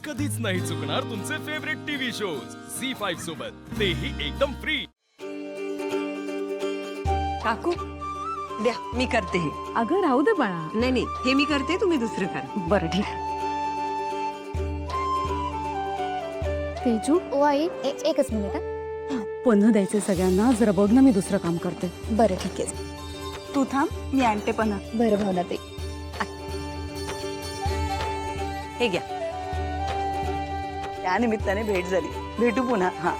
कधीच नाही चुकणार तुमचे फेवरेट टीव्ही शोज झी5 सोबत, तेही एकदम फ्री। काकू द्या, मी करते हे. अगं राहू दे बाळा. नाही नाही, हे मी करते, तुम्ही दुसरं करा. बरं ठीक. तेजू ओ आई एकच मिनिट हा. पुन्हा द्यायचे सगळ्यांना, जरा बघ ना, मी दुसरं काम करते. बरं ठीक आहे. तू थांब, मी आणते पन्हा. बरं भावना ते हे घ्या. त्या निमित्ताने भेट झाली. भेटू पुन्हा. हा.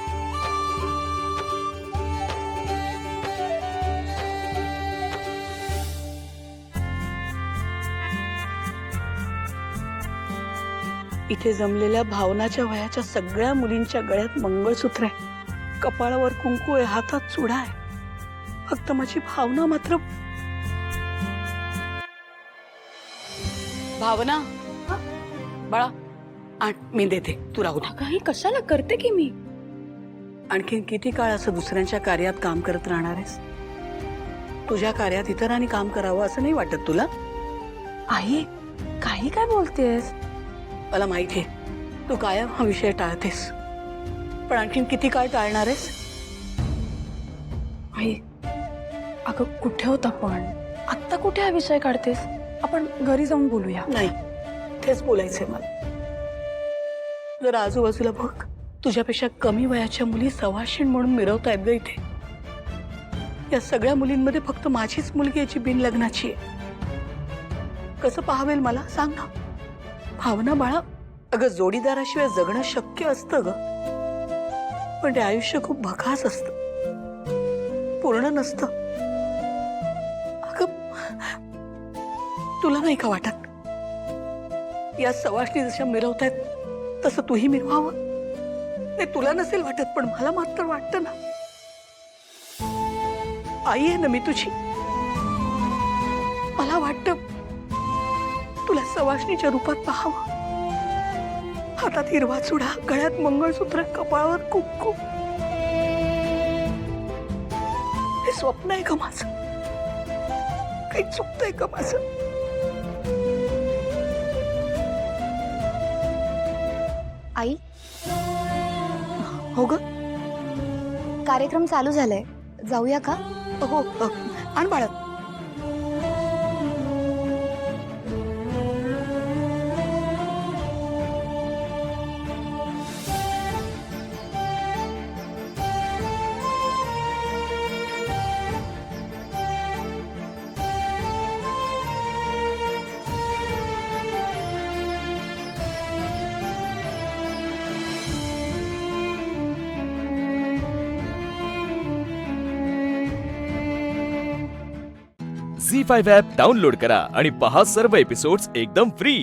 इथे जमलेल्या भावनाच्या वयाच्या सगळ्या मुलींच्या गळ्यात मंगळसूत्र आहे, कपाळावर कुंकू आहे, हातात चुडा आहे. फक्त माझी भावना मात्र. भावना बाळा, आण, मी देते, तू राहू दे. काही कशाला करते की मी. आणखीन किती काळ असं दुसऱ्यांच्या कार्यात काम करत राहणार आहेस? तुझ्या कार्यात इतरांनी काम करावं असं नाही वाटत तुला? आई काही काय बोलतेस? मला माहिती आहे तू कायम हा विषय टाळतेस, पण आणखीन किती काळ टाळणार आहेस? आई अगं कुठे होता पण आत्ता, कुठे हा विषय काढतेस? आपण घरी जाऊन बोलूया. नाही, तेच बोलायचंय मला. जर आजूबाजूला बघ, तुझ्यापेक्षा कमी वयाच्या मुली सवाशीण म्हणून मिरवतायत ग इथे. या सगळ्या मुलींमध्ये फक्त माझीच मुलगी याची बिन लग्नाची आहे. कसं पाहावेल मला सांग ना. भावना बाळा, अगं जोडीदाराशिवाय जगणं शक्य असतं ग, पण ते आयुष्य खूप भकास असतं, पूर्ण नसतं. अगं तुला नाही का वाटत, या सवाष्णी जशा मिरवतायत तसं तूही मिरवावं? नाही, तुला नसेल वाटत, पण मला मात्र वाटतं ना. आई आहे ना मी तुझी. मला वाटतं तुला सवाष्णीच्या रूपात पाहावं. हातात हिरवा चुडा, गळ्यात मंगळसूत्र, कपाळावर कुंकू. हे स्वप्न आहे का माझं? काही चुकतंय का माझं? आई हो ग. कार्यक्रम चालू झालाय, जाऊया का? हो, आण बाळा. झी5 ॲप डाउनलोड करा आणि पहा सर्व एपिसोड्स एकदम फ्री।